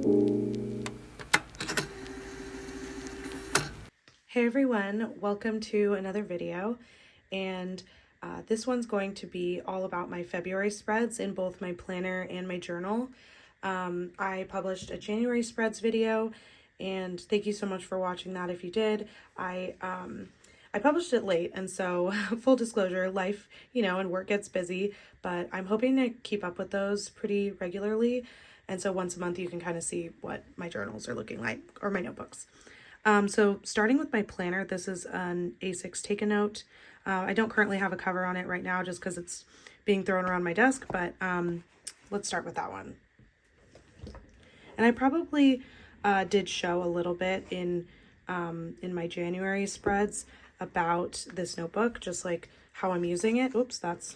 Hey everyone, welcome to another video, and this one's going to be all about my February spreads in both my planner and my journal. I published a January spreads video, and thank you so much for watching that if you did. I published it late, and so full disclosure, life, and work gets busy, but I'm hoping to keep up with those pretty regularly, and so once a month you can kind of see what my journals are looking like, or my notebooks. So starting with my planner, this is an A6 Take-A-Note. I don't currently have a cover on it right now just because it's being thrown around my desk, but let's start with that one. And I probably did show a little bit in my January spreads about this notebook, just like how I'm using it. Oops, that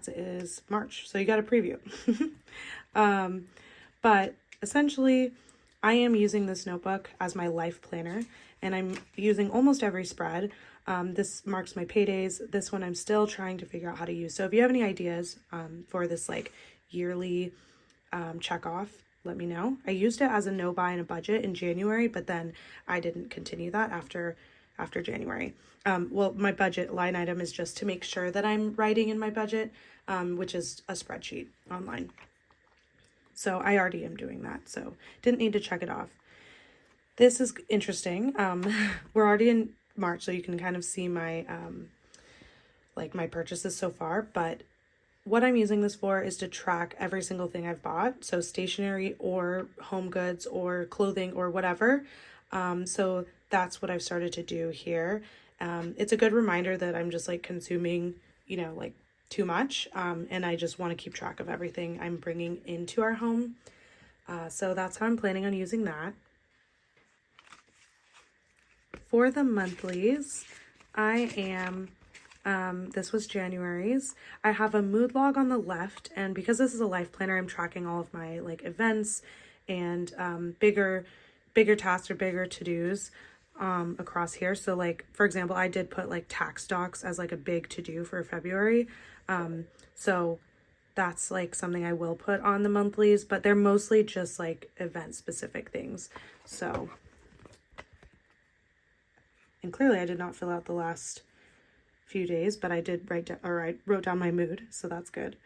is March, so you got a preview. But essentially, I am using this notebook as my life planner, and I'm using almost every spread. This marks my paydays. This one I'm still trying to figure out how to use. So if you have any ideas for this like yearly check off, let me know. I used it as a no buy and a budget in January, but then I didn't continue that after January. Well, my budget line item is just to make sure that I'm writing in my budget, which is a spreadsheet online. So I already am doing that, so didn't need to check it off. This is interesting. We're already in March, so you can kind of see my my purchases so far, but what I'm using this for is to track every single thing I've bought, so stationery or home goods or clothing or whatever. So that's what I've started to do here. It's a good reminder that I'm just like consuming, too much, and I just want to keep track of everything I'm bringing into our home. So that's how I'm planning on using that. For the monthlies, I am, this was January's. I have a mood log on the left, and because this is a life planner, I'm tracking all of my events and bigger tasks or bigger to-dos across here. So for example, I did put tax docs as a big to-do for February. So that's something I will put on the monthlies, but they're mostly just event specific things. So, and clearly I did not fill out the last few days, but I did I wrote down my mood, so that's good.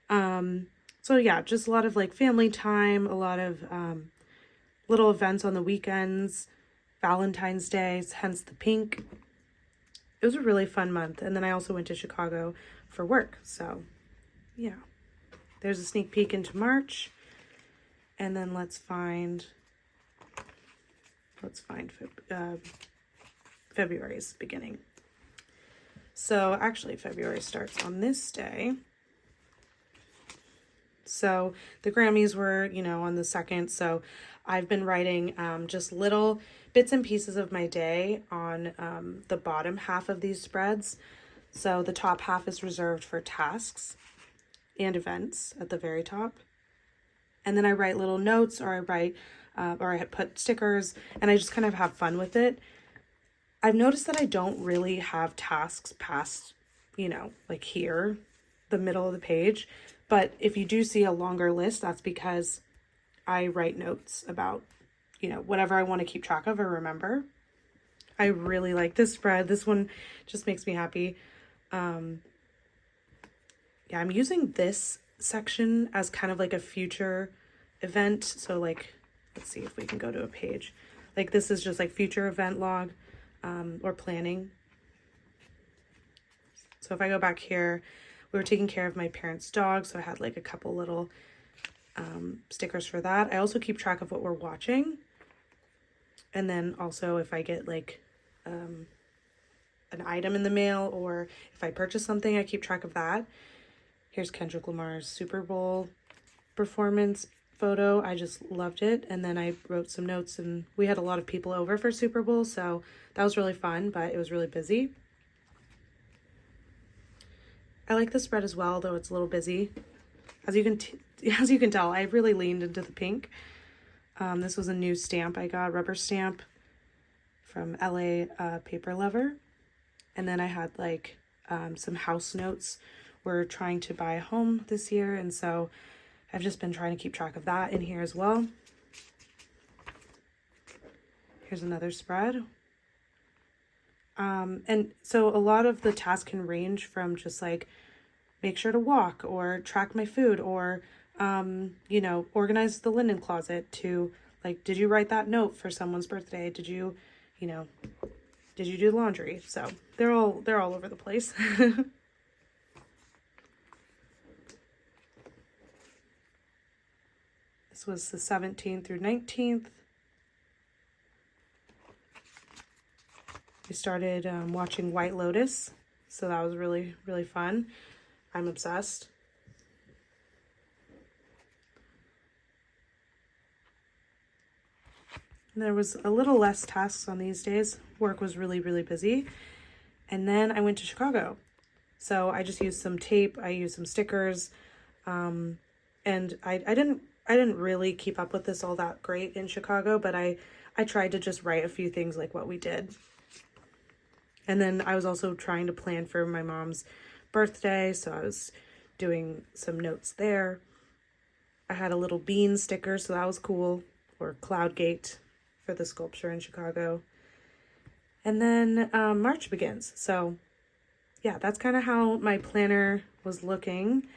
So yeah, just a lot of family time, a lot of little events on the weekends, Valentine's Day, hence the pink. It was a really fun month, and then I also went to Chicago for work, so yeah. There's a sneak peek into March, and then let's find February's beginning. So actually February starts on this day. So the Grammys were, on the 2nd, so I've been writing just little bits and pieces of my day on the bottom half of these spreads. So the top half is reserved for tasks and events at the very top. And then I write little notes, or I put stickers, and I just kind of have fun with it. I've noticed that I don't really have tasks past, here, the middle of the page. But if you do see a longer list, that's because I write notes about, whatever I want to keep track of or remember. I really like this spread. This one just makes me happy. Yeah, I'm using this section as kind of a future event. So let's see if we can go to a page. This is just future event log or planning. So if I go back here, we were taking care of my parents' dog, so I had a couple little stickers for that. I also keep track of what we're watching. And then also if I get an item in the mail, or if I purchase something, I keep track of that. Here's Kendrick Lamar's Super Bowl performance photo. I just loved it. And then I wrote some notes, and we had a lot of people over for Super Bowl, so that was really fun, but it was really busy. I like the spread as well, though it's a little busy. As you can tell, I really leaned into the pink. This was a new stamp I got, rubber stamp from LA Paper Lover. And then I had some house notes. We're trying to buy a home this year, and so I've just been trying to keep track of that in here as well. Here's another spread. And so a lot of the tasks can range from just like make sure to walk or track my food or, you know, organize the linen closet to like, did you write that note for someone's birthday? Did you, you know, did you do laundry? So they're all over the place. This was the 17th through 19th. We started watching White Lotus, so that was really, really fun. I'm obsessed. There was a little less tasks on these days. Work was really, really busy. And then I went to Chicago. So I just used some tape, I used some stickers, and I didn't really keep up with this all that great in Chicago, but I tried to just write a few things like what we did. And then I was also trying to plan for my mom's birthday, so I was doing some notes there. I had a little bean sticker, so that was cool, or Cloud Gate for the sculpture in Chicago. And then March begins, so yeah, that's kind of how my planner was looking.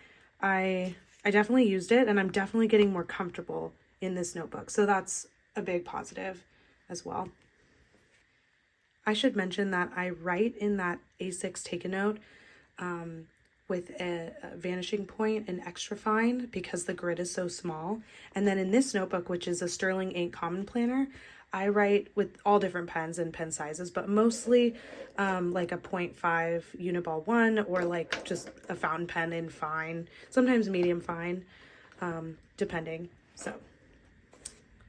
I definitely used it, and I'm definitely getting more comfortable in this notebook, so that's a big positive as well. I should mention that I write in that A6 Take-A-Note with a vanishing point and extra fine because the grid is so small. And then in this notebook, which is a Sterling Ink Common Planner, I write with all different pens and pen sizes, but mostly like a 0.5 Uniball 1 or like just a fountain pen in fine, sometimes medium fine, depending. So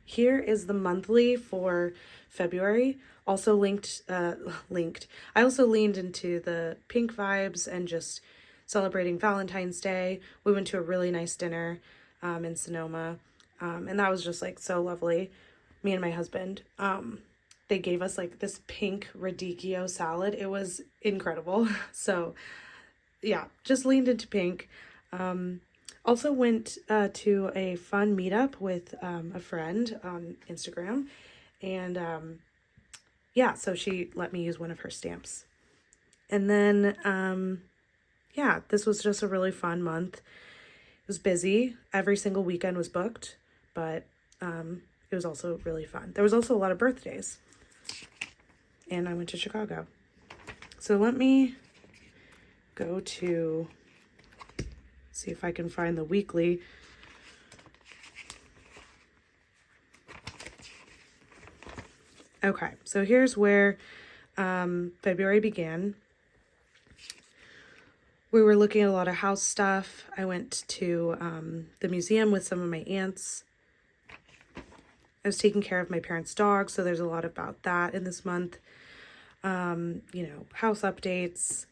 here is the monthly for February. Also linked. I also leaned into the pink vibes and just celebrating Valentine's Day. We went to a really nice dinner in Sonoma, and that was just like so lovely. Me and my husband. They gave us like this pink radicchio salad. It was incredible. So yeah, just leaned into pink. Also went to a fun meetup with a friend on Instagram, and yeah, so she let me use one of her stamps. And then yeah, this was just a really fun month. It was busy. Every single weekend was booked, but it was also really fun. There was also a lot of birthdays, and I went to Chicago. So let me go to see if I can find the weekly. Okay, so here's where February began. We were looking at a lot of house stuff. I went to the museum with some of my aunts. I was taking care of my parents' dog, so there's a lot about that in this month. You know, house updates.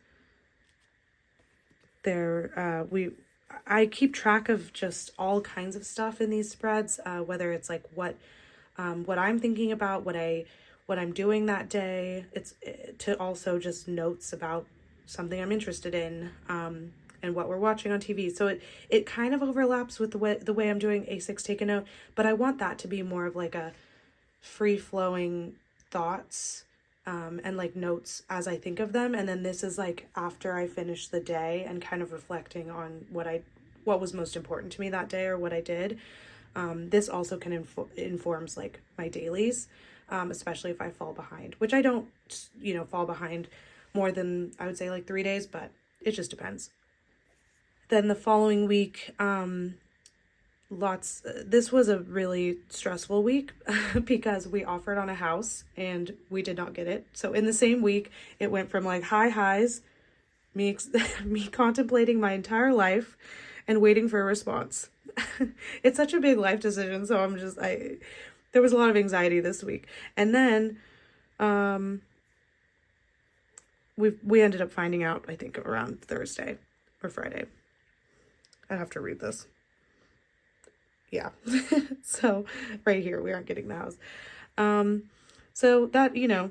I keep track of just all kinds of stuff in these spreads, whether it's like what I'm thinking about, what I'm doing that day. It's to also just notes about something I'm interested in, and what we're watching on TV. So it kind of overlaps with the way I'm doing A6 Take-A-Note, but I want that to be more of like a free-flowing thoughts, and like notes as I think of them. And then this is like after I finish the day and kind of reflecting on what was most important to me that day or what I did. This also can informs like my dailies, especially if I fall behind, which I don't, you know, fall behind more than I would say like 3 days, but it just depends. Then the following week, this was a really stressful week because we offered on a house and we did not get it. So in the same week, it went from like high highs, me contemplating my entire life and waiting for a response. It's such a big life decision, so there was a lot of anxiety this week. And then we ended up finding out, I think, around Thursday or Friday. I'd have to read this. Yeah. So right here, we aren't getting the house. So that, you know,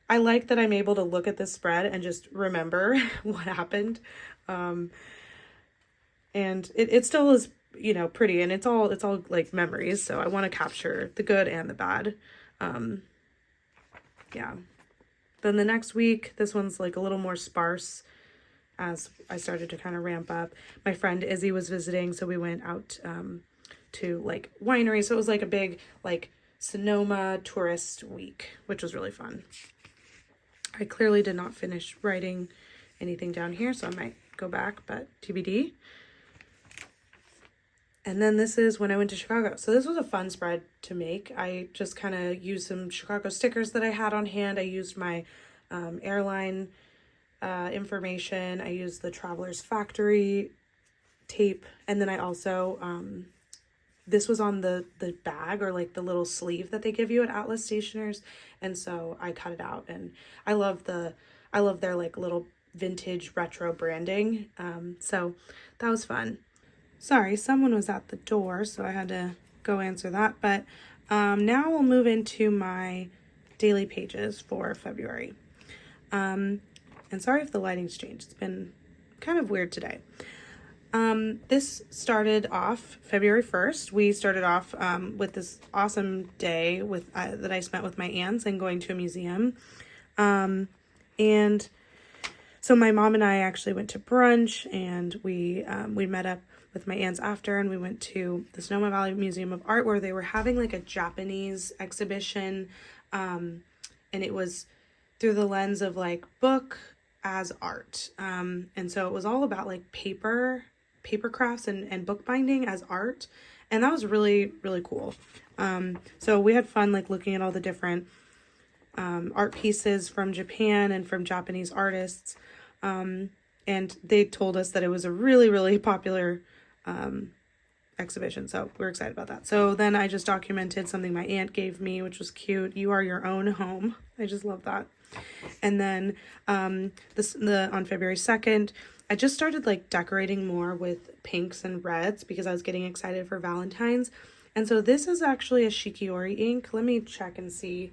I like that I'm able to look at this spread and just remember what happened. And it still is, you know, pretty, and it's all like memories. So I want to capture the good and the bad. yeah. Then the next week, this one's like a little more sparse as I started to kind of ramp up. My friend Izzy was visiting, so we went out to like winery. So it was like a big like Sonoma tourist week, which was really fun. I clearly did not finish writing anything down here, so I might go back, but TBD. And then this is when I went to Chicago. So this was a fun spread to make. I just kind of used some Chicago stickers that I had on hand. I used my airline information. I used the Traveler's Factory tape. And then I also, this was on the bag or like the little sleeve that they give you at Atlas Stationers. And so I cut it out, and I love their like little vintage retro branding. So that was fun. Sorry, someone was at the door, so I had to go answer that. But now we'll move into my daily pages for February. And sorry if the lighting's changed. It's been kind of weird today. This started off February 1st. We started off with this awesome day that I spent with my aunts and going to a museum. And so my mom and I actually went to brunch, and we met up with my aunts after, and we went to the Sonoma Valley Museum of Art, where they were having like a Japanese exhibition, and it was through the lens of like book as art, and so it was all about like paper crafts and bookbinding as art, and that was really, really cool. So we had fun like looking at all the different art pieces from Japan and from Japanese artists, and they told us that it was a really, really popular exhibition, so we're excited about that. So then I just documented something my aunt gave me, which was cute. You are your own home. I just love that. And then on February 2nd, I just started like decorating more with pinks and reds because I was getting excited for Valentine's. And so this is actually a Shikiori ink. Let me check and see.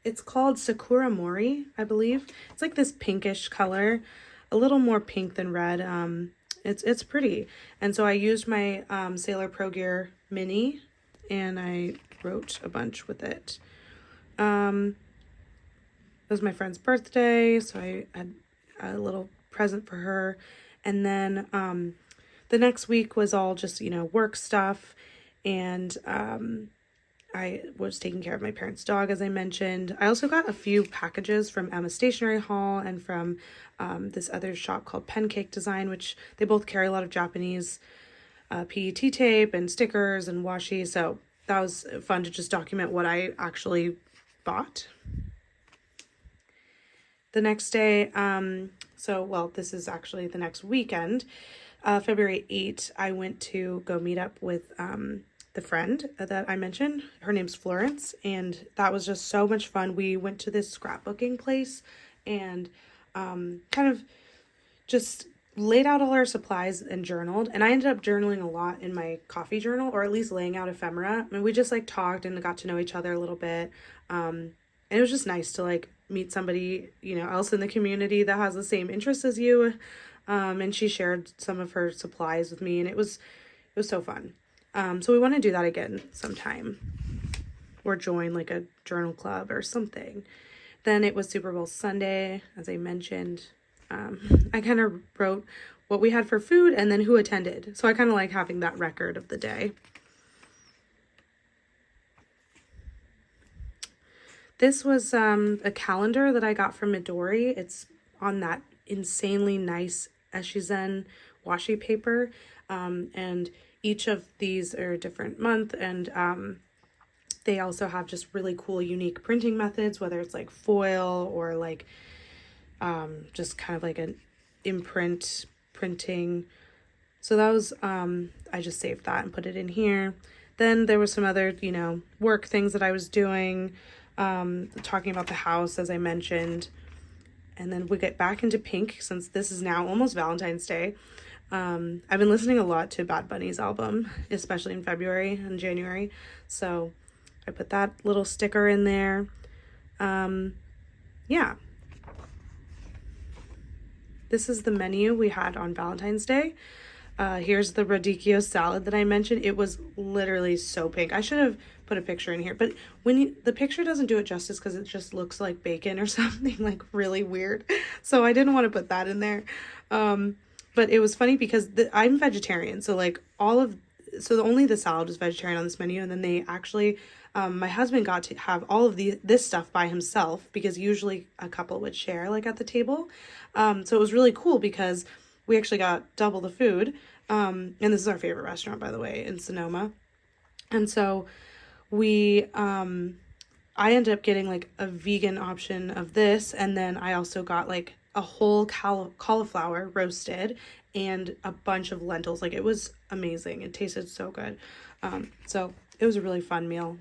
It's called Sakura Mori, I believe. It's like this pinkish color, a little more pink than red. It's pretty. And so I used my Sailor Pro Gear Mini, and I wrote a bunch with it. It was my friend's birthday, so I had a little present for her. And then the next week was all just, work stuff. And I was taking care of my parents' dog, as I mentioned. I also got a few packages from Emma Stationery Hall and from this other shop called Pancake Design, which they both carry a lot of Japanese PET tape and stickers and washi. So that was fun to just document what I actually bought. The next day, this is actually the next weekend, February 8th, I went to go meet up with the friend that I mentioned. Her name's Florence, and that was just so much fun. We went to this scrapbooking place and kind of just laid out all our supplies and journaled. And I ended up journaling a lot in my coffee journal, or at least laying out ephemera. I mean, we just like talked and got to know each other a little bit. And it was just nice to like meet somebody, else in the community that has the same interests as you. And she shared some of her supplies with me, and it was so fun. So we want to do that again sometime, or join like a journal club or something. Then it was Super Bowl Sunday, as I mentioned. I kind of wrote what we had for food and then who attended. So I kind of like having that record of the day. This was a calendar that I got from Midori. It's on that insanely nice Eshizen washi paper. And each of these are a different month, and they also have just really cool, unique printing methods, whether it's like foil or like just kind of like an imprint printing. So that was, I just saved that and put it in here. Then there was some other, work things that I was doing, talking about the house, as I mentioned. And then we get back into pink, since this is now almost Valentine's Day. I've been listening a lot to Bad Bunny's album, especially in February and January. So I put that little sticker in there. Yeah. This is the menu we had on Valentine's Day. Here's the radicchio salad that I mentioned. It was literally so pink. I should have put a picture in here, but the picture doesn't do it justice because it just looks like bacon or something like really weird. So I didn't want to put that in there. But it was funny because I'm vegetarian, so like only the salad was vegetarian on this menu, and then they actually, my husband got to have all of this stuff by himself because usually a couple would share like at the table. So it was really cool because we actually got double the food. And this is our favorite restaurant, by the way, in Sonoma. And so I ended up getting like a vegan option of this, and then I also got like a whole cauliflower roasted and a bunch of lentils. Like, it was amazing. It tasted so good. So it was a really fun meal.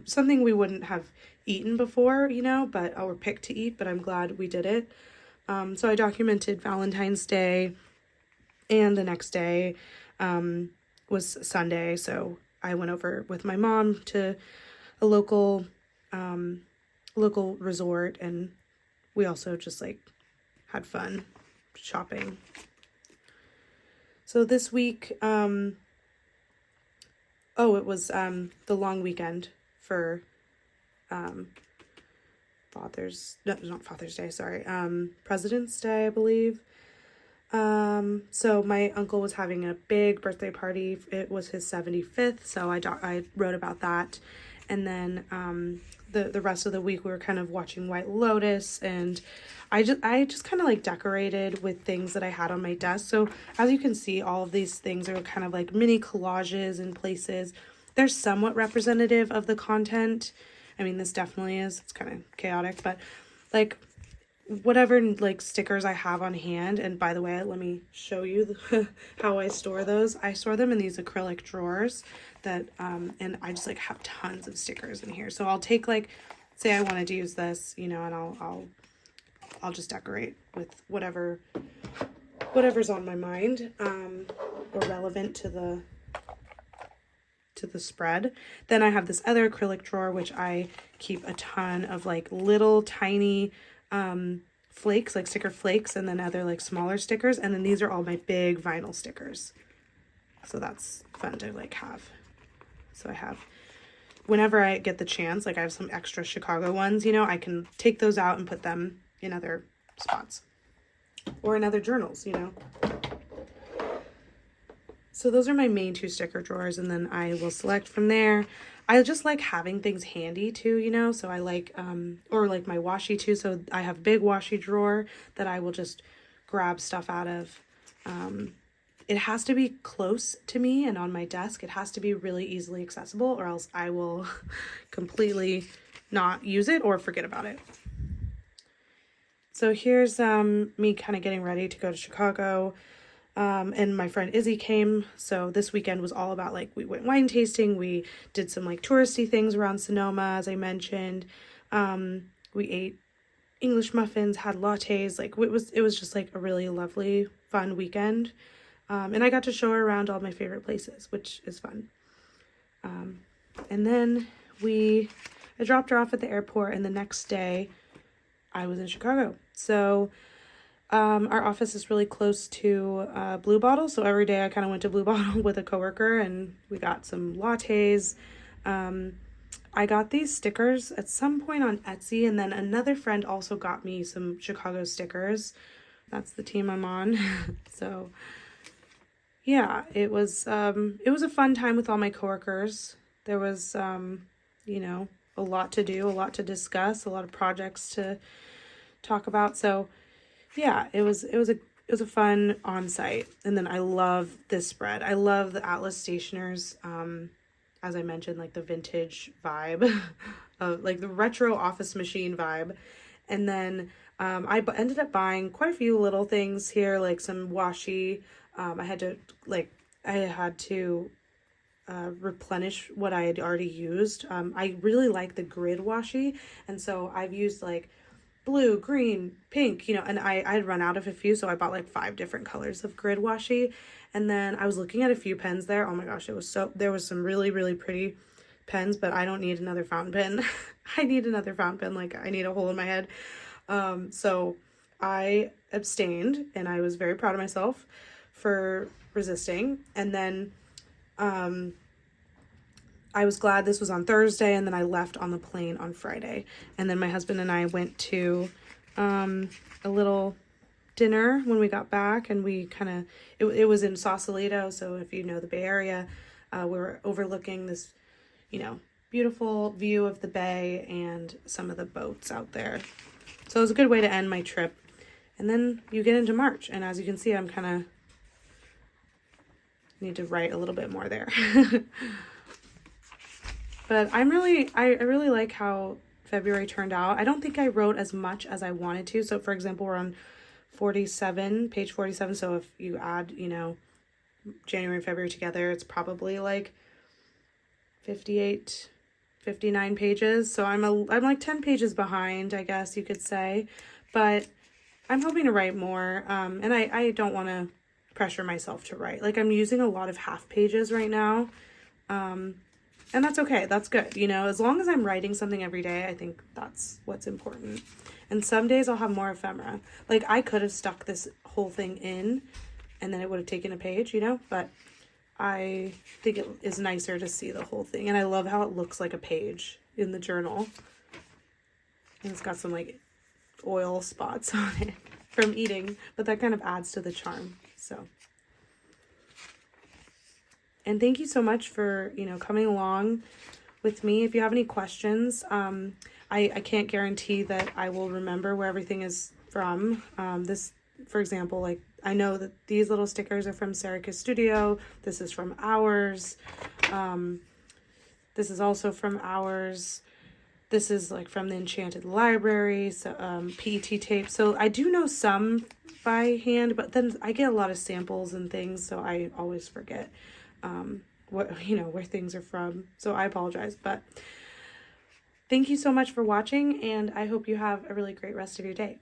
Something we wouldn't have eaten before, but or picked to eat, but I'm glad we did it. So I documented Valentine's Day, and the next day was Sunday. So I went over with my mom to a local resort, and we also just like had fun shopping. So this week, it was the long weekend for President's Day, I believe. So my uncle was having a big birthday party. It was his 75th, so I wrote about that. And then the rest of the week we were kind of watching White Lotus, and I just kind of like decorated with things that I had on my desk. So as you can see, all of these things are kind of like mini collages in places. They're somewhat representative of the content. I mean, this definitely is. It's kind of chaotic, but like whatever like stickers I have on hand. And by the way, let me show you how I store those. I store them in these acrylic drawers that and I just like have tons of stickers in here. So I'll take like, say I wanted to use this, and I'll just decorate with whatever's on my mind or relevant to the spread. Then I have this other acrylic drawer which I keep a ton of like little tiny flakes, like sticker flakes, and then other like smaller stickers, and then these are all my big vinyl stickers. So that's fun to like have. So I have, whenever I get the chance, like I have some extra Chicago ones, I can take those out and put them in other spots or in other journals, So those are my main two sticker drawers, and then I will select from there. I just like having things handy too, so I like, or like my washi too. So I have a big washi drawer that I will just grab stuff out of. It has to be close to me and on my desk. It has to be really easily accessible, or else I will completely not use it or forget about it. So here's me kind of getting ready to go to Chicago. And my friend Izzy came. So this weekend was all about like, we went wine tasting. We did some like touristy things around Sonoma, as I mentioned. We ate English muffins, had lattes. Like it was just like a really lovely, fun weekend. And I got to show her around all my favorite places, which is fun. And then I dropped her off at the airport, and the next day I was in Chicago. So our office is really close to Blue Bottle, so every day I kind of went to Blue Bottle with a coworker, and we got some lattes. I got these stickers at some point on Etsy, and then another friend also got me some Chicago stickers. That's the team I'm on. So yeah, it was a fun time with all my coworkers. There was a lot to do, a lot to discuss, a lot of projects to talk about. So yeah, it was a fun on-site. And then I love this spread. I love the Atlas Stationers. As I mentioned, like the vintage vibe of like the retro office machine vibe. And then I ended up buying quite a few little things here, like some washi. I had to replenish what I had already used. I really like the grid washi, and so I've used like blue, green, pink, and I'd run out of a few, so I bought like 5 different colors of grid washi. And then I was looking at a few pens there. Oh my gosh, there was some really, really pretty pens, but I don't need another fountain pen. I need another fountain pen, like I need a hole in my head. So I abstained, and I was very proud of myself for resisting. And then I was glad this was on Thursday, and then I left on the plane on Friday. And then my husband and I went to a little dinner when we got back, and we kind of, it was in Sausalito, so if you know the Bay Area, we were overlooking this, you know, beautiful view of the bay and some of the boats out there. So it was a good way to end my trip. And then you get into March, and as you can see, I'm kind of need to write a little bit more there. But I really like how February turned out. I don't think I wrote as much as I wanted to. So for example, we're on page 47. So if you add, you know, January and February together, it's probably like 58, 59 pages. So I'm like 10 pages behind, I guess you could say, but I'm hoping to write more. And I don't want to pressure myself to write. Like, I'm using a lot of half pages right now. And that's okay. That's good. You know, as long as I'm writing something every day, I think that's what's important. And some days I'll have more ephemera. Like, I could have stuck this whole thing in and then it would have taken a page, you know, but I think it is nicer to see the whole thing. And I love how it looks like a page in the journal. And it's got some like oil spots on it from eating, but that kind of adds to the charm. So, and thank you so much for, you know, coming along with me. If you have any questions, I can't guarantee that I will remember where everything is from. This, for example, like, I know that these little stickers are from Serica Studio. This is from Ours. This is also from Ours. This is like from the Enchanted Library, so PET tape. So I do know some by hand, but then I get a lot of samples and things, so I always forget what, you know, where things are from. So I apologize, but thank you so much for watching, and I hope you have a really great rest of your day.